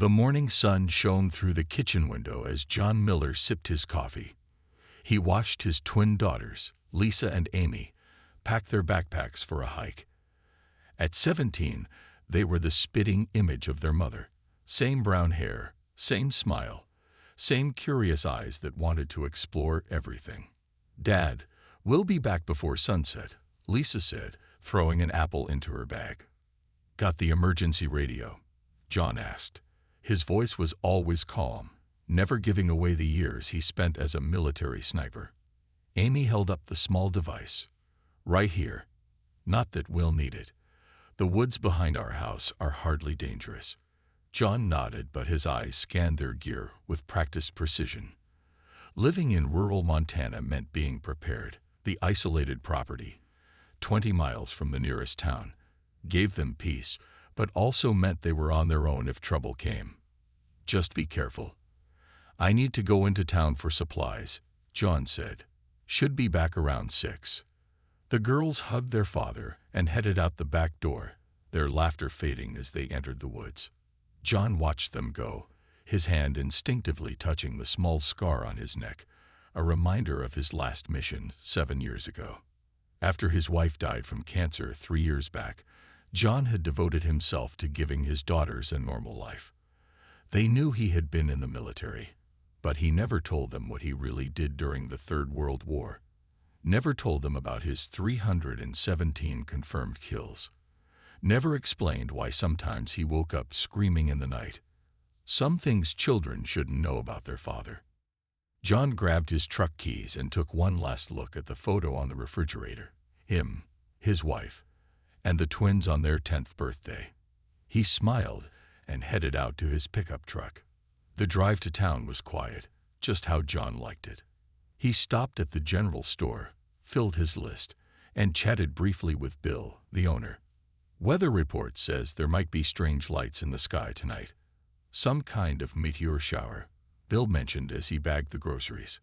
The morning sun shone through the kitchen window as John Miller sipped his coffee. He watched his twin daughters, Lisa and Amy, pack their backpacks for a hike. At 17, they were the spitting image of their mother. Same brown hair, same smile, same curious eyes that wanted to explore everything. "Dad, we'll be back before sunset," Lisa said, throwing an apple into her bag. "Got the emergency radio?" John asked. His voice was always calm, never giving away the years he spent as a military sniper. Amy held up the small device. "Right here. Not that we'll need it. The woods behind our house are hardly dangerous." John nodded, but his eyes scanned their gear with practiced precision. Living in rural Montana meant being prepared. The isolated property, 20 miles from the nearest town, gave them peace, but also meant they were on their own if trouble came. "Just be careful. I need to go into town for supplies," John said. "Should be back around 6. The girls hugged their father and headed out the back door, their laughter fading as they entered the woods. John watched them go, his hand instinctively touching the small scar on his neck, a reminder of his last mission 7 years ago. After his wife died from cancer 3 years back, John had devoted himself to giving his daughters a normal life. They knew he had been in the military, but he never told them what he really did during the Third World War. Never told them about his 317 confirmed kills. Never explained why sometimes he woke up screaming in the night. Some things children shouldn't know about their father. John grabbed his truck keys and took one last look at the photo on the refrigerator. Him, his wife, and the twins on their 10th birthday. He smiled and headed out to his pickup truck. The drive to town was quiet, just how John liked it. He stopped at the general store, filled his list, and chatted briefly with Bill, the owner. "Weather report says there might be strange lights in the sky tonight. Some kind of meteor shower," Bill mentioned as he bagged the groceries.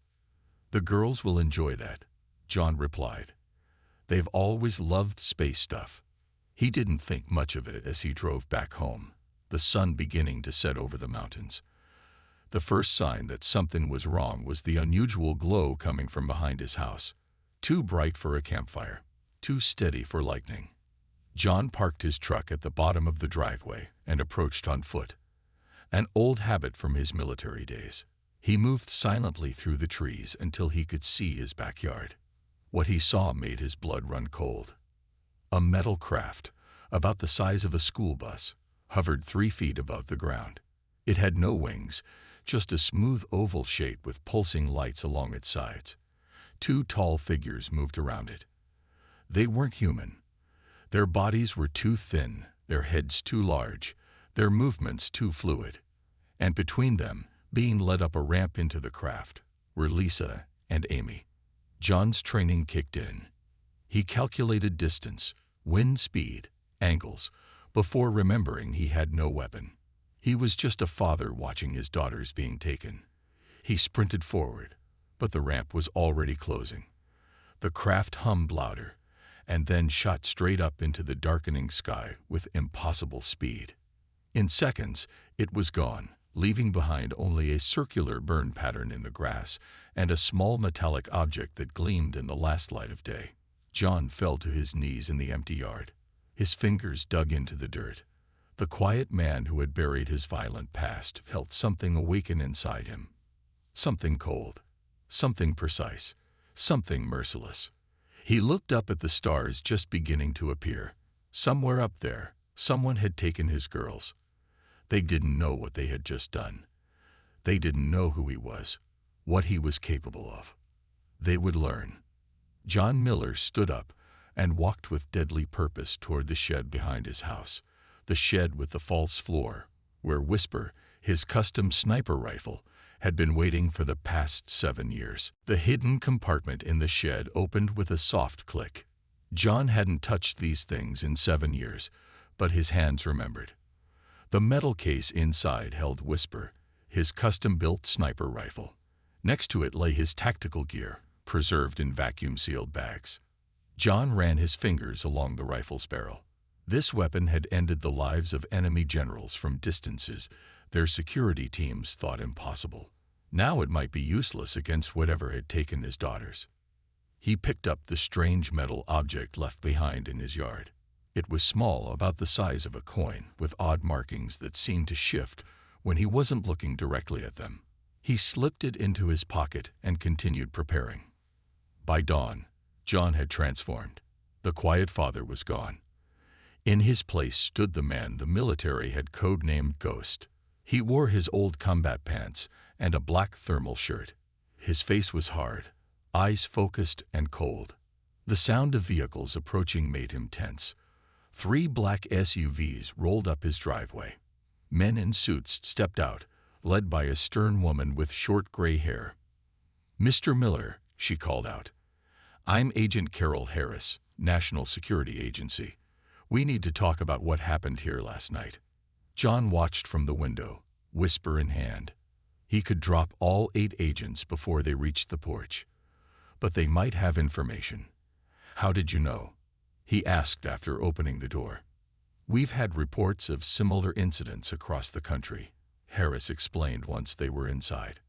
"The girls will enjoy that," John replied. "They've always loved space stuff." He didn't think much of it as he drove back home, the sun beginning to set over the mountains. The first sign that something was wrong was the unusual glow coming from behind his house. Too bright for a campfire, too steady for lightning. John parked his truck at the bottom of the driveway and approached on foot. An old habit from his military days. He moved silently through the trees until he could see his backyard. What he saw made his blood run cold. A metal craft, about the size of a school bus, hovered 3 feet above the ground. It had no wings, just a smooth oval shape with pulsing lights along its sides. 2 tall figures moved around it. They weren't human. Their bodies were too thin, their heads too large, their movements too fluid. And between them, being led up a ramp into the craft, were Lisa and Amy. John's training kicked in. He calculated distance, wind speed, angles, before remembering he had no weapon. He was just a father watching his daughters being taken. He sprinted forward, but the ramp was already closing. The craft hummed louder, and then shot straight up into the darkening sky with impossible speed. In seconds, it was gone, leaving behind only a circular burn pattern in the grass and a small metallic object that gleamed in the last light of day. John fell to his knees in the empty yard. His fingers dug into the dirt. The quiet man who had buried his violent past felt something awaken inside him. Something cold, something precise, something merciless. He looked up at the stars just beginning to appear. Somewhere up there, someone had taken his girls. They didn't know what they had just done. They didn't know who he was, what he was capable of. They would learn. John Miller stood up and walked with deadly purpose toward the shed behind his house, the shed with the false floor, where Whisper, his custom sniper rifle, had been waiting for the past 7 years. The hidden compartment in the shed opened with a soft click. John hadn't touched these things in 7 years, but his hands remembered. The metal case inside held Whisper, his custom-built sniper rifle. Next to it lay his tactical gear, preserved in vacuum-sealed bags. John ran his fingers along the rifle's barrel. This weapon had ended the lives of enemy generals from distances their security teams thought impossible. Now it might be useless against whatever had taken his daughters. He picked up the strange metal object left behind in his yard. It was small, about the size of a coin, with odd markings that seemed to shift when he wasn't looking directly at them. He slipped it into his pocket and continued preparing. By dawn, John had transformed. The quiet father was gone. In his place stood the man the military had codenamed Ghost. He wore his old combat pants and a black thermal shirt. His face was hard, eyes focused and cold. The sound of vehicles approaching made him tense. 3 black SUVs rolled up his driveway. Men in suits stepped out, led by a stern woman with short gray hair. "Mr. Miller," she called out. "I'm Agent Carol Harris, National Security Agency. We need to talk about what happened here last night." John watched from the window, whisper in hand. He could drop all 8 agents before they reached the porch. But they might have information. "How did you know?" he asked after opening the door. "We've had reports of similar incidents across the country," Harris explained once they were inside.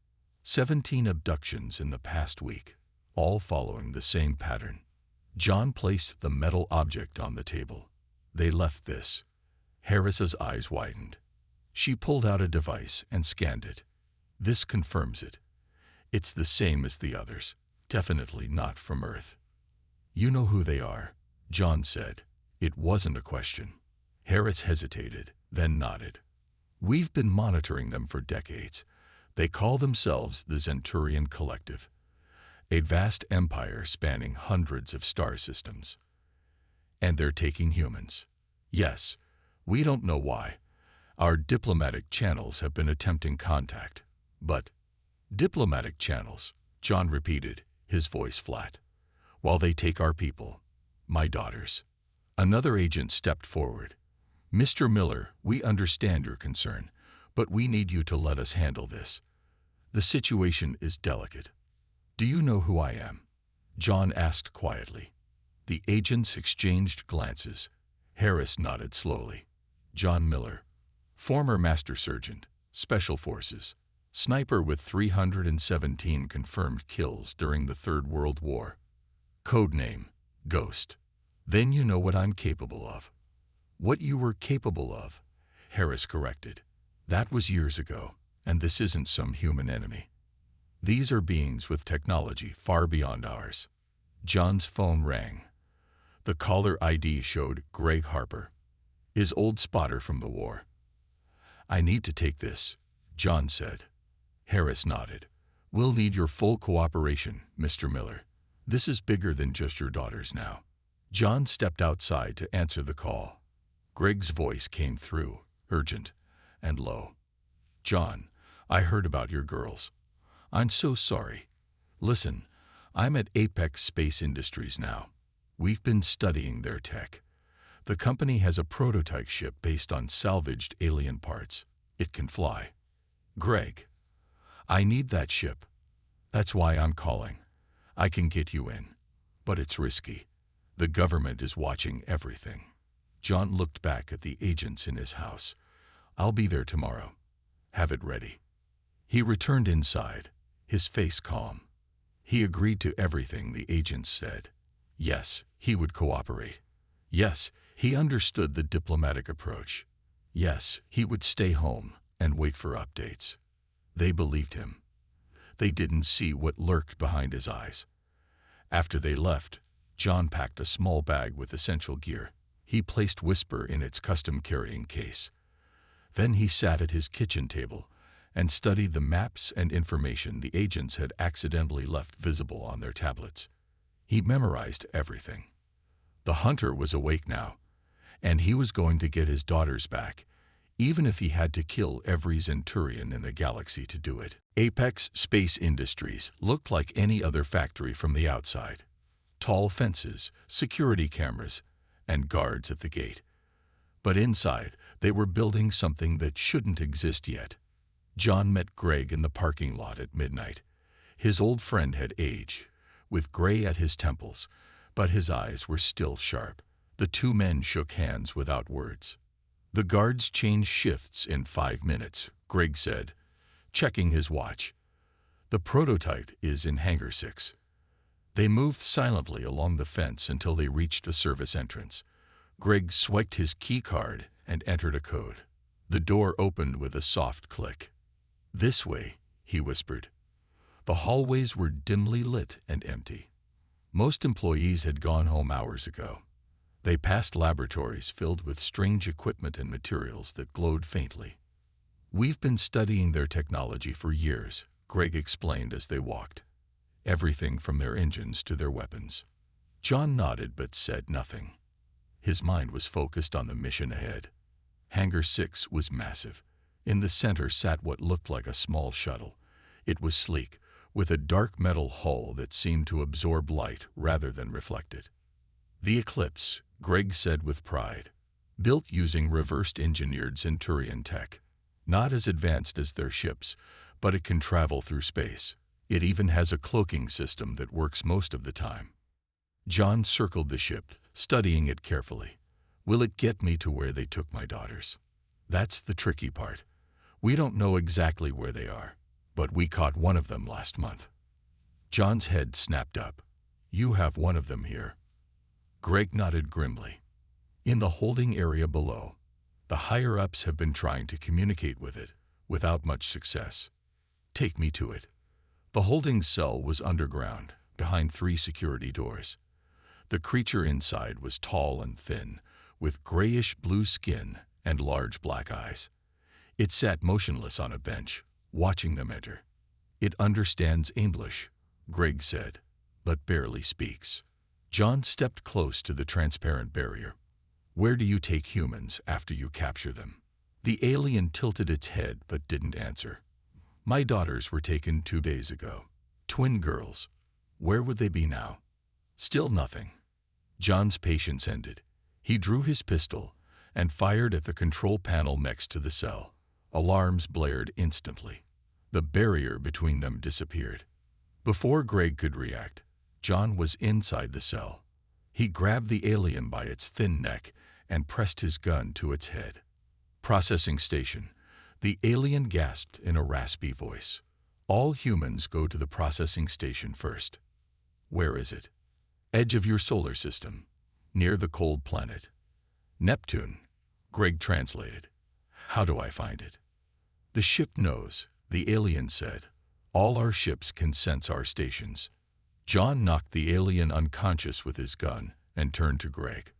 17 abductions in the past week, all following the same pattern. John placed the metal object on the table. "They left this." Harris's eyes widened. She pulled out a device and scanned it. "This confirms it. It's the same as the others. Definitely not from Earth." "You know who they are," John said. It wasn't a question. Harris hesitated, then nodded. "We've been monitoring them for decades. They call themselves the Zenturian Collective, a vast empire spanning hundreds of star systems. And they're taking humans. Yes, we don't know why. Our diplomatic channels have been attempting contact. But diplomatic channels," John repeated, his voice flat. "While they take our people, my daughters." Another agent stepped forward. "Mr. Miller, we understand your concern, but we need you to let us handle this. The situation is delicate." "Do you know who I am?" John asked quietly. The agents exchanged glances. Harris nodded slowly. "John Miller, former Master Sergeant, Special Forces, sniper with 317 confirmed kills during the Third World War. Codename, Ghost. Then you know what I'm capable of." "What you were capable of," Harris corrected. "That was years ago, and this isn't some human enemy. These are beings with technology far beyond ours." John's phone rang. The caller ID showed Greg Harper, his old spotter from the war. "I need to take this," John said. Harris nodded. "We'll need your full cooperation, Mr. Miller. This is bigger than just your daughters now." John stepped outside to answer the call. Greg's voice came through, urgent and low. "John, I heard about your girls. I'm so sorry. Listen, I'm at Apex Space Industries now. We've been studying their tech. The company has a prototype ship based on salvaged alien parts. It can fly. Greg, I need that ship. That's why I'm calling. I can get you in, but it's risky. The government is watching everything." John looked back at the agents in his house. "I'll be there tomorrow. Have it ready." He returned inside, his face calm. He agreed to everything the agents said. Yes, he would cooperate. Yes, he understood the diplomatic approach. Yes, he would stay home and wait for updates. They believed him. They didn't see what lurked behind his eyes. After they left, John packed a small bag with essential gear. He placed Whisper in its custom carrying case. Then he sat at his kitchen table and studied the maps and information the agents had accidentally left visible on their tablets. He memorized everything. The hunter was awake now, and he was going to get his daughters back, even if he had to kill every Zenturian in the galaxy to do it. Apex Space Industries looked like any other factory from the outside. Tall fences, security cameras, and guards at the gate. But inside, they were building something that shouldn't exist yet. John met Greg in the parking lot at midnight. His old friend had aged, with gray at his temples, but his eyes were still sharp. The two men shook hands without words. The guards changed shifts in 5 minutes. Greg said, checking his watch. "The prototype is in Hangar 6. They moved silently along the fence until they reached a service entrance. Greg swiped his key card and entered a code. The door opened with a soft click. "This way," he whispered. The hallways were dimly lit and empty. Most employees had gone home hours ago. They passed laboratories filled with strange equipment and materials that glowed faintly. "We've been studying their technology for years," Greg explained as they walked. "Everything from their engines to their weapons." John nodded but said nothing. His mind was focused on the mission ahead. Hangar 6 was massive. In the center sat what looked like a small shuttle. It was sleek, with a dark metal hull that seemed to absorb light rather than reflect it. "The Eclipse," Greg said with pride. "Built using reversed-engineered Centurion tech. Not as advanced as their ships, but it can travel through space. It even has a cloaking system that works most of the time." John circled the ship, studying it carefully. "Will it get me to where they took my daughters? That's the tricky part. We don't know exactly where they are, but we caught one of them last month." John's head snapped up. "You have one of them here." Greg nodded grimly. "In the holding area below. The higher-ups have been trying to communicate with it, without much success. Take me to it." The holding cell was underground, behind 3 security doors. The creature inside was tall and thin, with grayish-blue skin and large black eyes. It sat motionless on a bench, watching them enter. "It understands English," Greg said, "but barely speaks." John stepped close to the transparent barrier. "Where do you take humans after you capture them?" The alien tilted its head but didn't answer. "My daughters were taken 2 days ago. Twin girls. Where would they be now?" Still nothing. John's patience ended. He drew his pistol and fired at the control panel next to the cell. Alarms blared instantly. The barrier between them disappeared. Before Greg could react, John was inside the cell. He grabbed the alien by its thin neck and pressed his gun to its head. "Processing station," the alien gasped in a raspy voice. "All humans go to the processing station first." "Where is it?" "Edge of your solar system, near the cold planet." "Neptune," Greg translated. "How do I find it?" "The ship knows," the alien said. "All our ships can sense our stations." John knocked the alien unconscious with his gun and turned to Greg.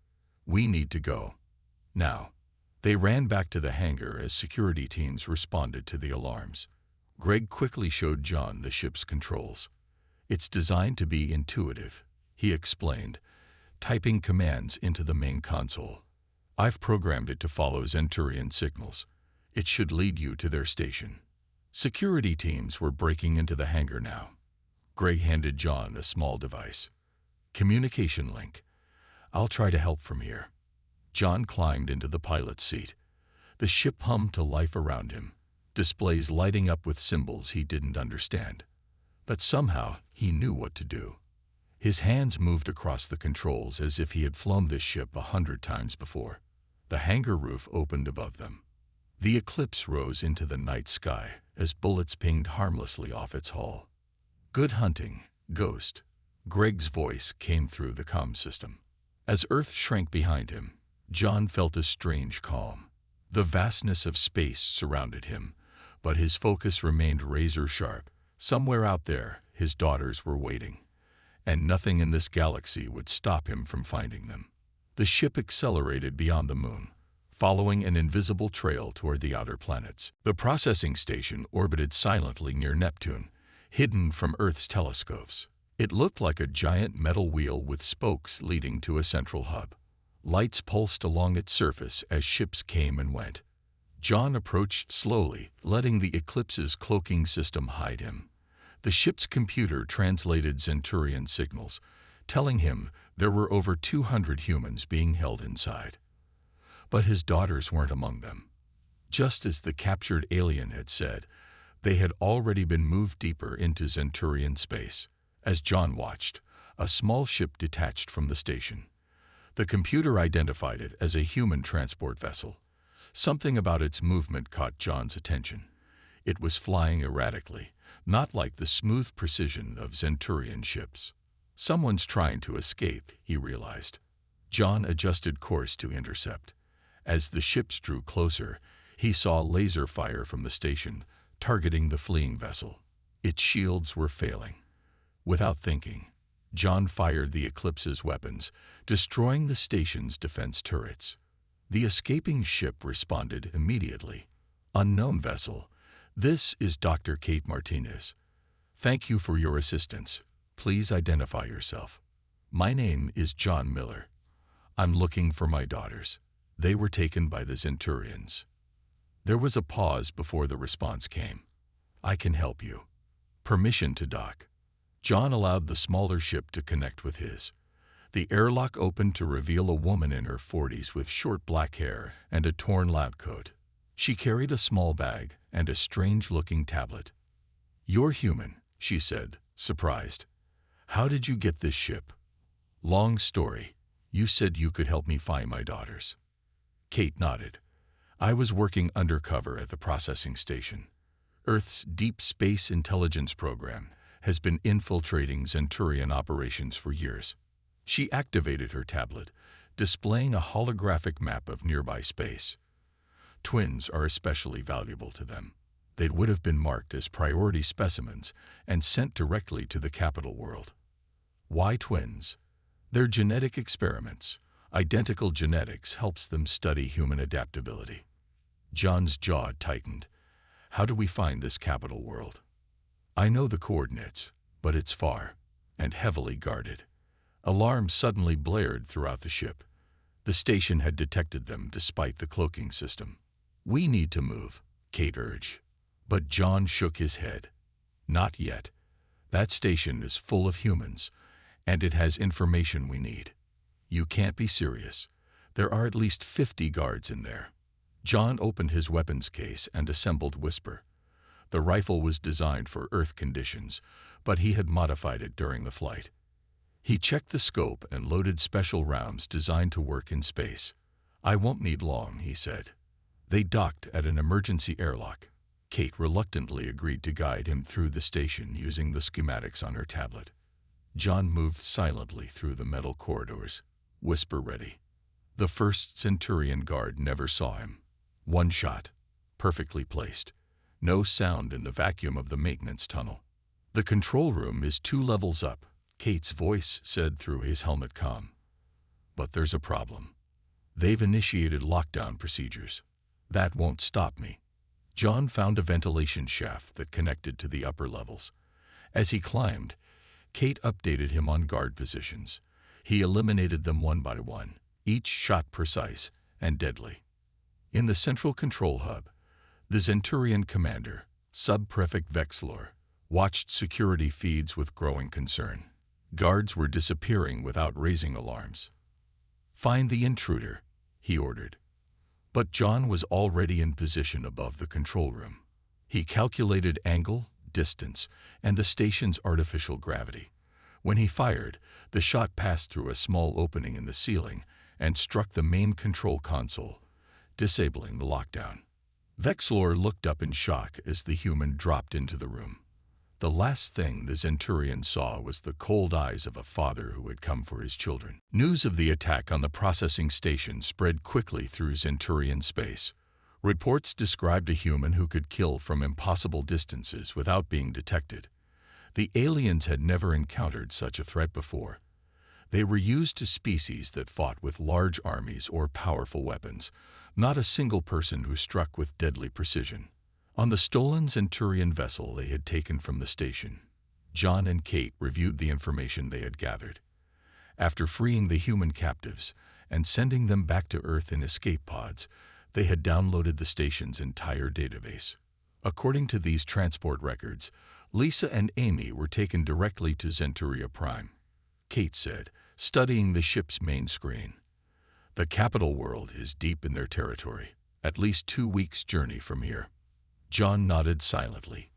"We need to go. Now." They ran back to the hangar as security teams responded to the alarms. Greg quickly showed John the ship's controls. "It's designed to be intuitive," he explained, typing commands into the main console. "I've programmed it to follow Centurion signals. It should lead you to their station." Security teams were breaking into the hangar now. Greg handed John a small device. "Communication link. I'll try to help from here." John climbed into the pilot's seat. The ship hummed to life around him, displays lighting up with symbols he didn't understand. But somehow he knew what to do. His hands moved across the controls as if he had flown this ship 100 times before. The hangar roof opened above them. The Eclipse rose into the night sky as bullets pinged harmlessly off its hull. "Good hunting, Ghost," Greg's voice came through the comm system. As Earth shrank behind him, John felt a strange calm. The vastness of space surrounded him, but his focus remained razor-sharp. Somewhere out there, his daughters were waiting, and nothing in this galaxy would stop him from finding them. The ship accelerated beyond the moon, following an invisible trail toward the outer planets. The processing station orbited silently near Neptune, hidden from Earth's telescopes. It looked like a giant metal wheel with spokes leading to a central hub. Lights pulsed along its surface as ships came and went. John approached slowly, letting the Eclipse's cloaking system hide him. The ship's computer translated Centurion signals, telling him there were over 200 humans being held inside. But his daughters weren't among them. Just as the captured alien had said, they had already been moved deeper into Centurion space. As John watched, a small ship detached from the station. The computer identified it as a human transport vessel. Something about its movement caught John's attention. It was flying erratically, not like the smooth precision of Zenturian ships. Someone's trying to escape, he realized. John adjusted course to intercept. As the ships drew closer, he saw laser fire from the station, targeting the fleeing vessel. Its shields were failing. Without thinking, John fired the Eclipse's weapons, destroying the station's defense turrets. The escaping ship responded immediately. Unknown vessel, this is Dr. Kate Martinez. Thank you for your assistance. Please identify yourself. My name is John Miller. I'm looking for my daughters. They were taken by the Zenturians. There was a pause before the response came. I can help you. Permission to dock. John allowed the smaller ship to connect with his. The airlock opened to reveal a woman in her 40s with short black hair and a torn lab coat. She carried a small bag and a strange-looking tablet. You're human, she said, surprised. How did you get this ship? Long story. You said you could help me find my daughters. Kate nodded. I was working undercover at the processing station. Earth's Deep Space Intelligence Program has been infiltrating Zenturian operations for years. She activated her tablet, displaying a holographic map of nearby space. Twins are especially valuable to them. They would have been marked as priority specimens and sent directly to the capital world. Why twins? They're genetic experiments. Identical genetics helps them study human adaptability. John's jaw tightened. How do we find this capital world? I know the coordinates, but it's far and heavily guarded. Alarms suddenly blared throughout the ship. The station had detected them despite the cloaking system. We need to move, Kate urged. But John shook his head. Not yet. That station is full of humans, and it has information we need. You can't be serious. There are at least 50 guards in there. John opened his weapons case and assembled Whisper. The rifle was designed for Earth conditions, but he had modified it during the flight. He checked the scope and loaded special rounds designed to work in space. I won't need long, he said. They docked at an emergency airlock. Kate reluctantly agreed to guide him through the station using the schematics on her tablet. John moved silently through the metal corridors, Whisper ready. The first Centurion guard never saw him. One shot, perfectly placed. No sound in the vacuum of the maintenance tunnel. The control room is 2 levels up, Kate's voice said through his helmet comm. But there's a problem. They've initiated lockdown procedures. That won't stop me. John found a ventilation shaft that connected to the upper levels. As he climbed, Kate updated him on guard positions. He eliminated them one by one, each shot precise and deadly. In the central control hub, the Zenturian commander, Sub-Prefect Vexlor, watched security feeds with growing concern. Guards were disappearing without raising alarms. Find the intruder, he ordered. But John was already in position above the control room. He calculated angle, distance, and the station's artificial gravity. When he fired, the shot passed through a small opening in the ceiling and struck the main control console, disabling the lockdown. Vexlor looked up in shock as the human dropped into the room. The last thing the Zenturian saw was the cold eyes of a father who had come for his children. News of the attack on the processing station spread quickly through Zenturian space. Reports described a human who could kill from impossible distances without being detected. The aliens had never encountered such a threat before. They were used to species that fought with large armies or powerful weapons, not a single person who struck with deadly precision. On the stolen Zenturian vessel they had taken from the station, John and Kate reviewed the information they had gathered. After freeing the human captives and sending them back to Earth in escape pods, they had downloaded the station's entire database. According to these transport records, Lisa and Amy were taken directly to Zenturia Prime. Kate said, studying the ship's main screen. The capital world is deep in their territory, at least 2 weeks' journey from here. John nodded silently.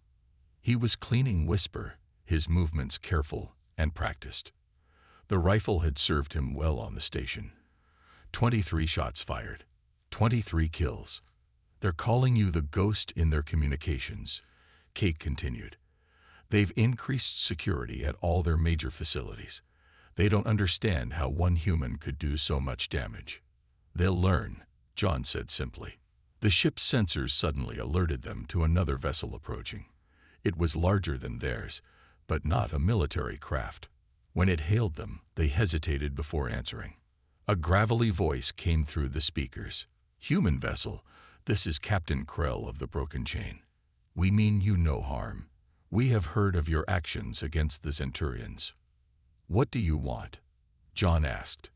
He was cleaning Whisper, his movements careful and practiced. The rifle had served him well on the station. 23 shots fired, 23 kills. They're calling you the ghost in their communications, Kate continued. They've increased security at all their major facilities. They don't understand how one human could do so much damage. They'll learn, John said simply. The ship's sensors suddenly alerted them to another vessel approaching. It was larger than theirs, but not a military craft. When it hailed them, they hesitated before answering. A gravelly voice came through the speakers. Human vessel, this is Captain Krell of the Broken Chain. We mean you no harm. We have heard of your actions against the Zenturians. What do you want? John asked.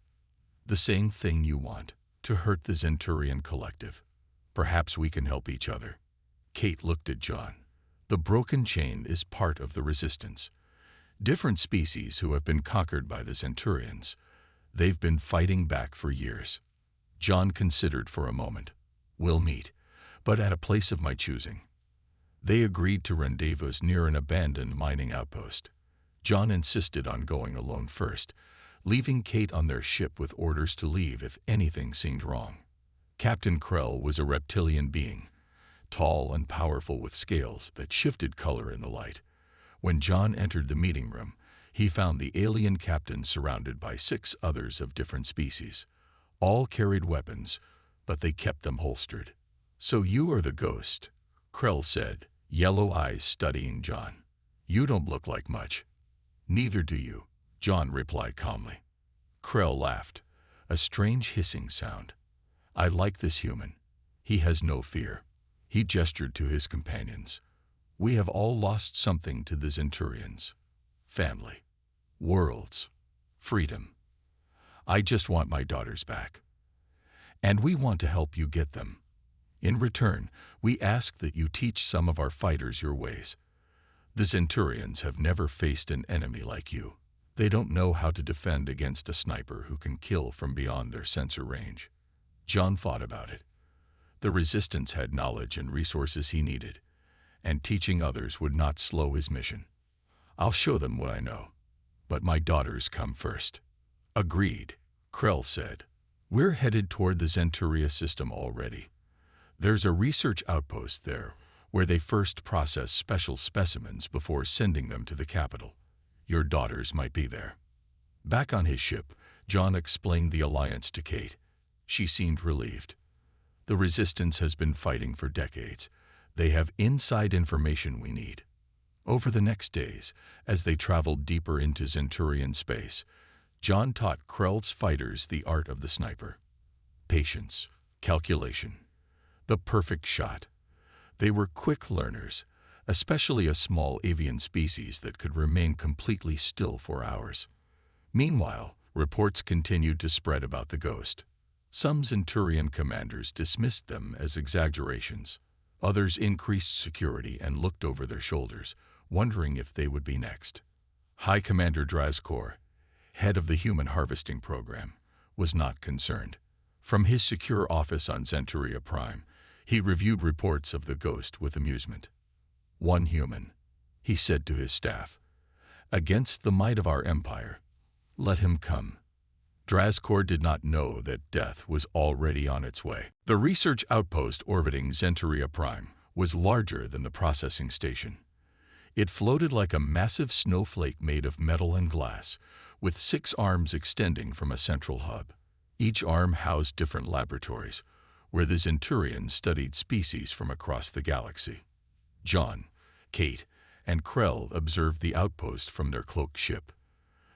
The same thing you want, to hurt the Zenturian collective. Perhaps we can help each other. Kate looked at John. The Broken Chain is part of the Resistance. Different species who have been conquered by the Zenturians. They've been fighting back for years. John considered for a moment. We'll meet, but at a place of my choosing. They agreed to rendezvous near an abandoned mining outpost. John insisted on going alone first, leaving Kate on their ship with orders to leave if anything seemed wrong. Captain Krell was a reptilian being, tall and powerful with scales that shifted color in the light. When John entered the meeting room, he found the alien captain surrounded by 6 others of different species. All carried weapons, but they kept them holstered. So you are the ghost, Krell said, yellow eyes studying John. You don't look like much. Neither do you, John replied calmly. Krell laughed, a strange hissing sound. I like this human. He has no fear. He gestured to his companions. We have all lost something to the Zenturians. Family. Worlds. Freedom. I just want my daughters back. And we want to help you get them. In return, we ask that you teach some of our fighters your ways. The Zenturians have never faced an enemy like you. They don't know how to defend against a sniper who can kill from beyond their sensor range. John thought about it. The Resistance had knowledge and resources he needed, and teaching others would not slow his mission. I'll show them what I know, but my daughters come first. Agreed, Krell said. We're headed toward the Zenturia system already. There's a research outpost there where they first process special specimens before sending them to the capital. Your daughters might be there. Back on his ship, John explained the alliance to Kate. She seemed relieved. The Resistance has been fighting for decades. They have inside information we need. Over the next days, as they traveled deeper into Zenturian space, John taught Krell's fighters the art of the sniper. Patience, calculation, the perfect shot. They were quick learners, especially a small avian species that could remain completely still for hours. Meanwhile, reports continued to spread about the ghost. Some Zenturian commanders dismissed them as exaggerations. Others increased security and looked over their shoulders, wondering if they would be next. High Commander Drazkor, head of the Human Harvesting Program, was not concerned. From his secure office on Zenturia Prime, he reviewed reports of the ghost with amusement. One human, he said to his staff. Against the might of our empire, let him come. Drazkor did not know that death was already on its way. The research outpost orbiting Zenturia Prime was larger than the processing station. It floated like a massive snowflake made of metal and glass, with 6 arms extending from a central hub. Each arm housed different laboratories, where the Zenturians studied species from across the galaxy. John, Kate, and Krell observed the outpost from their cloaked ship.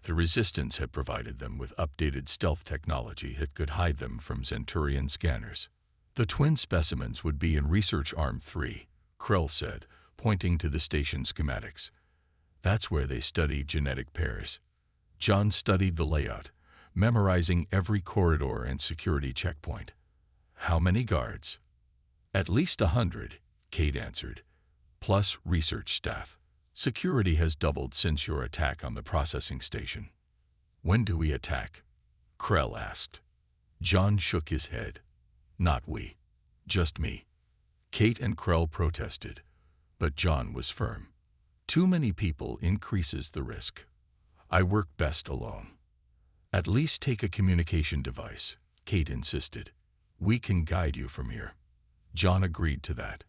The Resistance had provided them with updated stealth technology that could hide them from Zenturian scanners. The twin specimens would be in Research Arm 3, Krell said, pointing to the station schematics. That's where they studied genetic pairs. John studied the layout, memorizing every corridor and security checkpoint. How many guards? At least 100, Kate answered, plus research staff. Security has doubled since your attack on the processing station. When do we attack? Krell asked. John shook his head. Not we. Just me. Kate and Krell protested, but John was firm. Too many people increases the risk. I work best alone. At least take a communication device, Kate insisted. We can guide you from here. John agreed to that.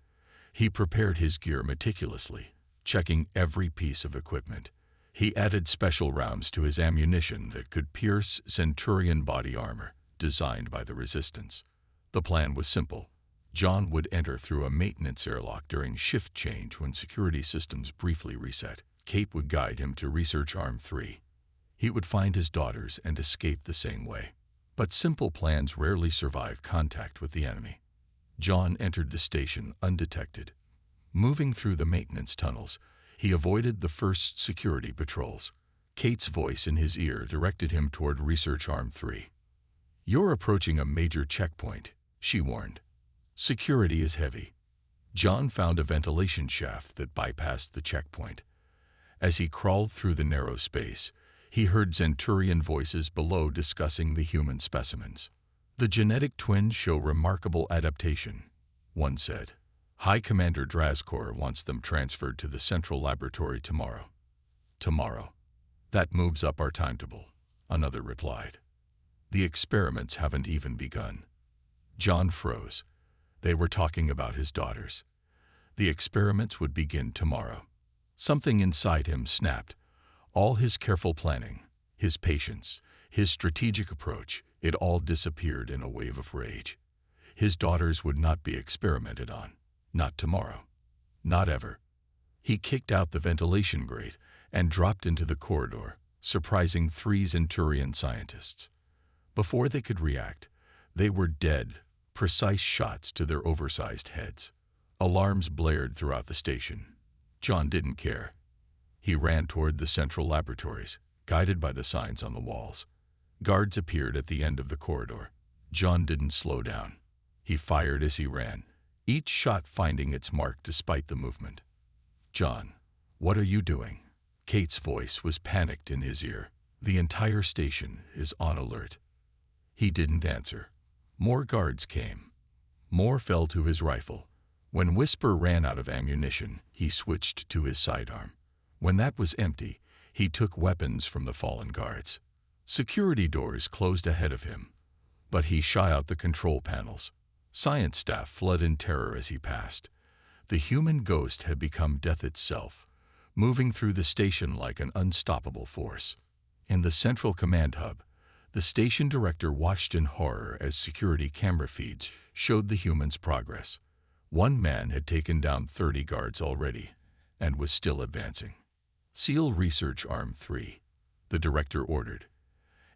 He prepared his gear meticulously, checking every piece of equipment. He added special rounds to his ammunition that could pierce Centurion body armor, designed by the Resistance. The plan was simple. John would enter through a maintenance airlock during shift change when security systems briefly reset. Kate would guide him to Research Arm 3. He would find his daughters and escape the same way. But simple plans rarely survive contact with the enemy. John entered the station undetected. Moving through the maintenance tunnels, he avoided the first security patrols. Kate's voice in his ear directed him toward Research Arm 3. "You're approaching a major checkpoint," she warned. "Security is heavy." John found a ventilation shaft that bypassed the checkpoint. As he crawled through the narrow space, he heard Centurion voices below discussing the human specimens. "The genetic twins show remarkable adaptation," one said. "High Commander Drazkor wants them transferred to the central laboratory tomorrow." "Tomorrow? That moves up our timetable," another replied. "The experiments haven't even begun." John froze. They were talking about his daughters. The experiments would begin tomorrow. Something inside him snapped. All his careful planning, his patience, his strategic approach, it all disappeared in a wave of rage. His daughters would not be experimented on. Not tomorrow. Not ever. He kicked out the ventilation grate and dropped into the corridor, surprising 3 Centurion scientists. Before they could react, they were dead, precise shots to their oversized heads. Alarms blared throughout the station. John didn't care. He ran toward the central laboratories, guided by the signs on the walls. Guards appeared at the end of the corridor. John didn't slow down. He fired as he ran, each shot finding its mark despite the movement. "John, what are you doing?" Kate's voice was panicked in his ear. "The entire station is on alert." He didn't answer. More guards came. More fell to his rifle. When Whisper ran out of ammunition, he switched to his sidearm. When that was empty, he took weapons from the fallen guards. Security doors closed ahead of him, but he shot out the control panels. Science staff fled in terror as he passed. The human ghost had become death itself, moving through the station like an unstoppable force. In the central command hub, the station director watched in horror as security camera feeds showed the humans' progress. One man had taken down 30 guards already and was still advancing. "Seal Research Arm 3, the director ordered,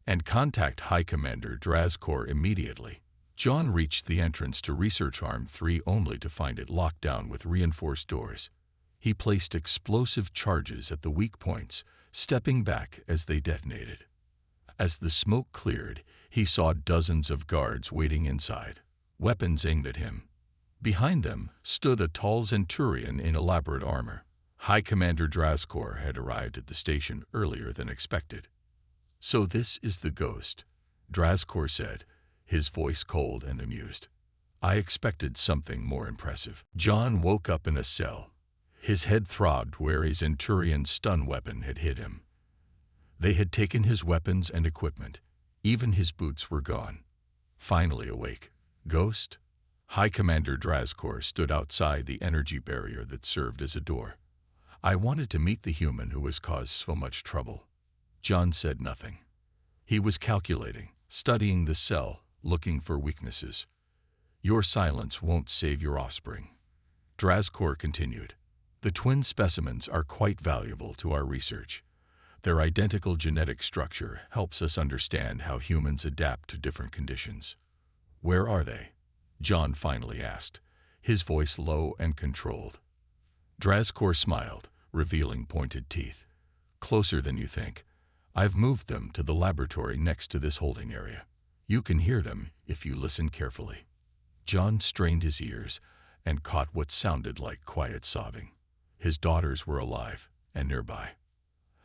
"and contact High Commander Drazkor immediately." John reached the entrance to Research Arm 3 only to find it locked down with reinforced doors. He placed explosive charges at the weak points, stepping back as they detonated. As the smoke cleared, he saw dozens of guards waiting inside, weapons aimed at him. Behind them stood a tall Centurion in elaborate armor. High Commander Drazkor had arrived at the station earlier than expected. "So this is the ghost," Drazkor said, his voice cold and amused. "I expected something more impressive." John woke up in a cell. His head throbbed where a Centurion stun weapon had hit him. They had taken his weapons and equipment. Even his boots were gone. Finally awake. "Ghost?" High Commander Drazkor stood outside the energy barrier that served as a door. "I wanted to meet the human who has caused so much trouble." John said nothing. He was calculating, studying the cell, looking for weaknesses. "Your silence won't save your offspring." Drazkor continued. "The twin specimens are quite valuable to our research. Their identical genetic structure helps us understand how humans adapt to different conditions." "Where are they?" John finally asked, his voice low and controlled. Drazkor smiled, revealing pointed teeth. "Closer than you think. I've moved them to the laboratory next to this holding area. You can hear them if you listen carefully." John strained his ears and caught what sounded like quiet sobbing. His daughters were alive and nearby.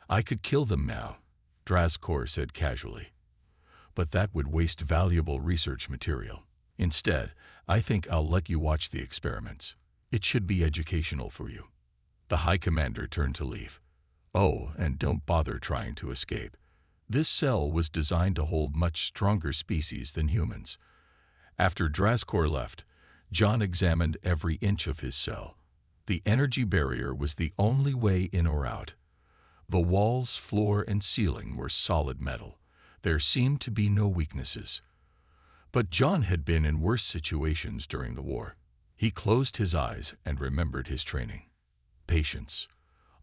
"I could kill them now," Drazkor said casually. "But that would waste valuable research material. Instead, I think I'll let you watch the experiments. It should be educational for you." The High Commander turned to leave. "Oh, and don't bother trying to escape. This cell was designed to hold much stronger species than humans." After Drazkor left, John examined every inch of his cell. The energy barrier was the only way in or out. The walls, floor, and ceiling were solid metal. There seemed to be no weaknesses. But John had been in worse situations during the war. He closed his eyes and remembered his training. Patience,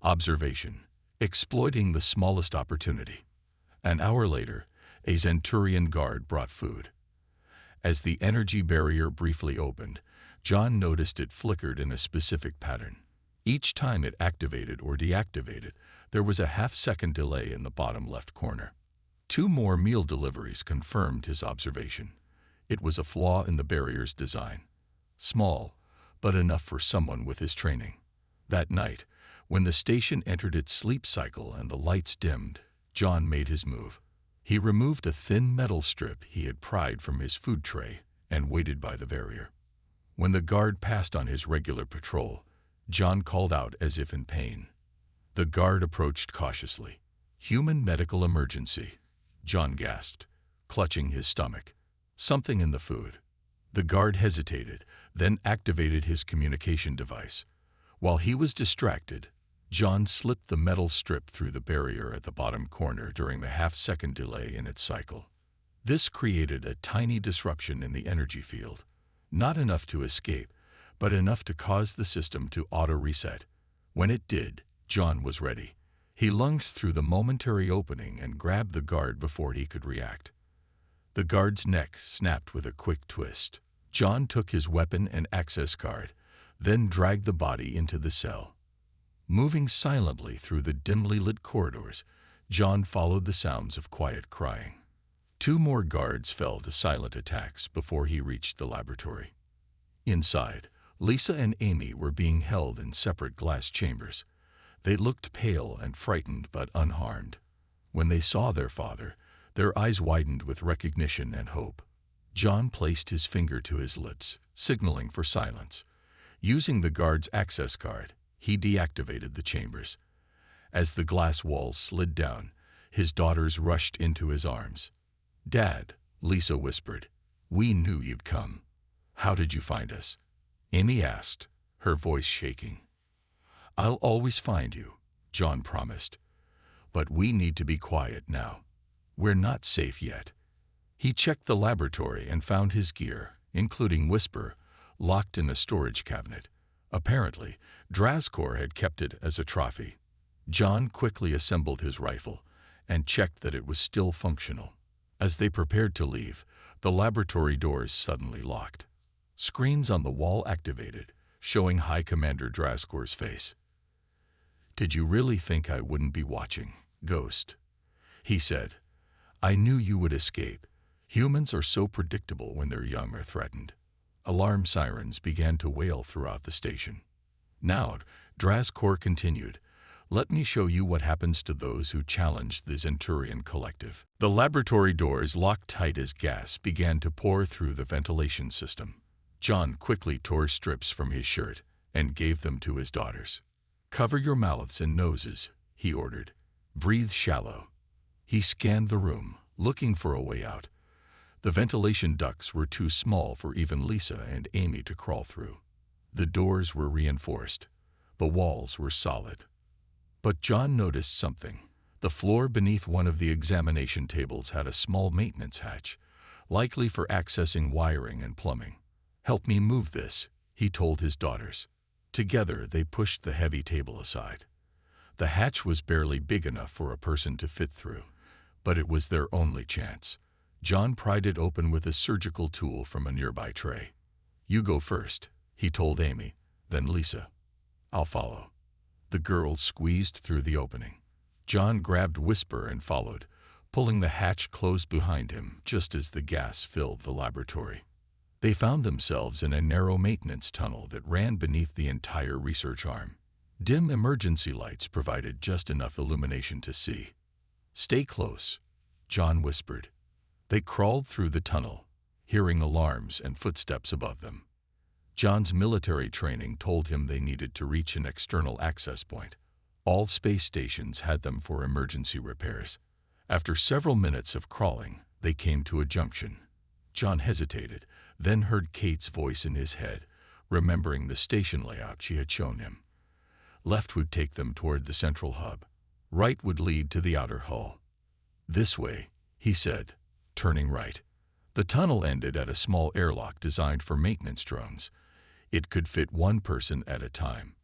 observation, exploiting the smallest opportunity. An hour later, a Zenturian guard brought food. As the energy barrier briefly opened, John noticed it flickered in a specific pattern. Each time it activated or deactivated, there was a half-second delay in the bottom left corner. 2 more meal deliveries confirmed his observation. It was a flaw in the barrier's design. Small, but enough for someone with his training. That night, when the station entered its sleep cycle and the lights dimmed, John made his move. He removed a thin metal strip he had pried from his food tray and waited by the barrier. When the guard passed on his regular patrol, John called out as if in pain. The guard approached cautiously. "Human medical emergency," John gasped, clutching his stomach. "Something in the food." The guard hesitated, then activated his communication device. While he was distracted, John slipped the metal strip through the barrier at the bottom corner during the half-second delay in its cycle. This created a tiny disruption in the energy field. Not enough to escape, but enough to cause the system to auto-reset. When it did, John was ready. He lunged through the momentary opening and grabbed the guard before he could react. The guard's neck snapped with a quick twist. John took his weapon and access card, then dragged the body into the cell. Moving silently through the dimly lit corridors, John followed the sounds of quiet crying. 2 more guards fell to silent attacks before he reached the laboratory. Inside, Lisa and Amy were being held in separate glass chambers. They looked pale and frightened but unharmed. When they saw their father, their eyes widened with recognition and hope. John placed his finger to his lips, signaling for silence. Using the guard's access card, he deactivated the chambers. As the glass walls slid down, his daughters rushed into his arms. "Dad," Lisa whispered, "we knew you'd come." "How did you find us?" Amy asked, her voice shaking. "I'll always find you," John promised. "But we need to be quiet now. We're not safe yet." He checked the laboratory and found his gear, including Whisper, locked in a storage cabinet. Apparently, Drazkor had kept it as a trophy. John quickly assembled his rifle and checked that it was still functional. As they prepared to leave, the laboratory doors suddenly locked. Screens on the wall activated, showing High Commander Drazkor's face. "Did you really think I wouldn't be watching, Ghost?" he said. "I knew you would escape. Humans are so predictable when their young are threatened." Alarm sirens began to wail throughout the station. "Now," Drazkor continued, "let me show you what happens to those who challenge the Zenturian collective." The laboratory doors, locked tight as gas, began to pour through the ventilation system. John quickly tore strips from his shirt and gave them to his daughters. "Cover your mouths and noses," he ordered. "Breathe shallow." He scanned the room, looking for a way out. The ventilation ducts were too small for even Lisa and Amy to crawl through. The doors were reinforced. The walls were solid. But John noticed something. The floor beneath one of the examination tables had a small maintenance hatch, likely for accessing wiring and plumbing. "Help me move this," he told his daughters. Together, they pushed the heavy table aside. The hatch was barely big enough for a person to fit through, but it was their only chance. John pried it open with a surgical tool from a nearby tray. "You go first," he told Amy, then Lisa. "I'll follow." The girls squeezed through the opening. John grabbed Whisper and followed, pulling the hatch closed behind him just as the gas filled the laboratory. They found themselves in a narrow maintenance tunnel that ran beneath the entire research arm. Dim emergency lights provided just enough illumination to see. "Stay close," John whispered. They crawled through the tunnel, hearing alarms and footsteps above them. John's military training told him they needed to reach an external access point. All space stations had them for emergency repairs. After several minutes of crawling, they came to a junction. John hesitated, then heard Kate's voice in his head, remembering the station layout she had shown him. Left would take them toward the central hub. Right would lead to the outer hull. This way, he said, turning right. The tunnel ended at a small airlock designed for maintenance drones. It could fit one person at a time.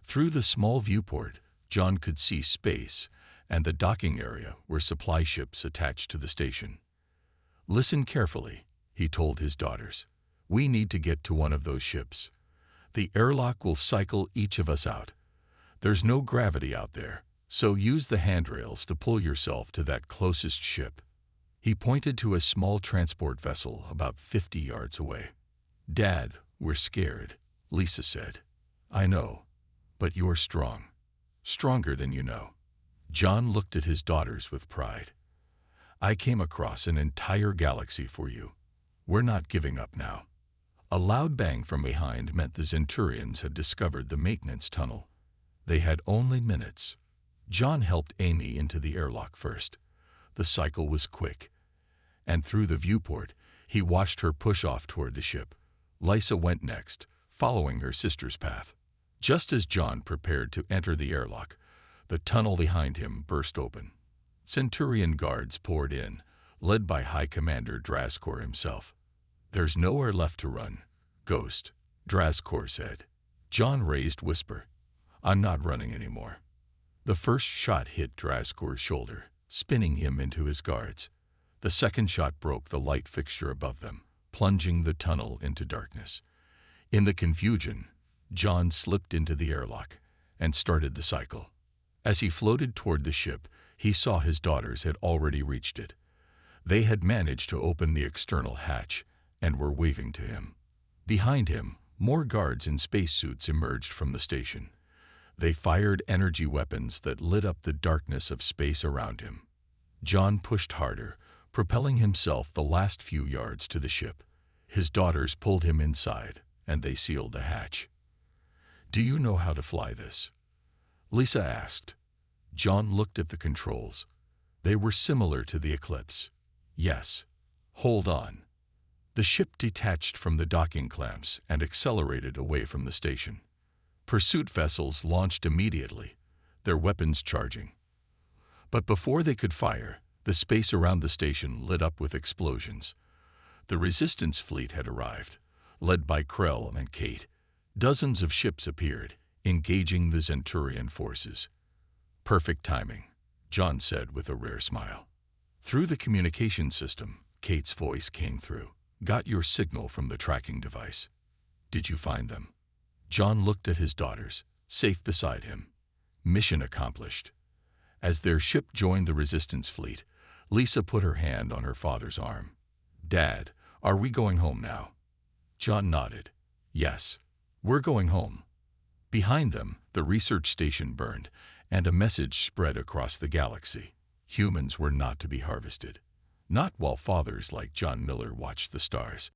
Through the small viewport, John could see space and the docking area where supply ships attached to the station. Listen carefully, he told his daughters. We need to get to one of those ships. The airlock will cycle each of us out. There's no gravity out there, so use the handrails to pull yourself to that closest ship. He pointed to a small transport vessel about 50 yards away. Dad, we're scared, Lisa said. I know, but you're strong. Stronger than you know. John looked at his daughters with pride. I came across an entire galaxy for you. We're not giving up now. A loud bang from behind meant the Zenturians had discovered the maintenance tunnel. They had only minutes. John helped Amy into the airlock first. The cycle was quick, and through the viewport, he watched her push off toward the ship. Lisa went next, following her sister's path. Just as John prepared to enter the airlock, the tunnel behind him burst open. Centurion guards poured in, led by High Commander Draskor himself. There's nowhere left to run, Ghost, Draskor said. John raised whisper. I'm not running anymore. The first shot hit Draskor's shoulder, spinning him into his guards. The second shot broke the light fixture above them, plunging the tunnel into darkness. In the confusion, John slipped into the airlock and started the cycle. As he floated toward the ship, he saw his daughters had already reached it. They had managed to open the external hatch and were waving to him. Behind him, more guards in spacesuits emerged from the station. They fired energy weapons that lit up the darkness of space around him. John pushed harder, propelling himself the last few yards to the ship. His daughters pulled him inside, and they sealed the hatch. Do you know how to fly this? Lisa asked. John looked at the controls. They were similar to the Eclipse. Yes. Hold on. The ship detached from the docking clamps and accelerated away from the station. Pursuit vessels launched immediately, their weapons charging. But before they could fire, the space around the station lit up with explosions. The resistance fleet had arrived, led by Krell and Kate. Dozens of ships appeared, engaging the Zenturian forces. Perfect timing, John said with a rare smile. Through the communication system, Kate's voice came through. Got your signal from the tracking device. Did you find them? John looked at his daughters, safe beside him. Mission accomplished. As their ship joined the resistance fleet, Lisa put her hand on her father's arm. Dad, are we going home now? John nodded. Yes, we're going home. Behind them, the research station burned, and a message spread across the galaxy. Humans were not to be harvested. Not while fathers like John Miller watched the stars.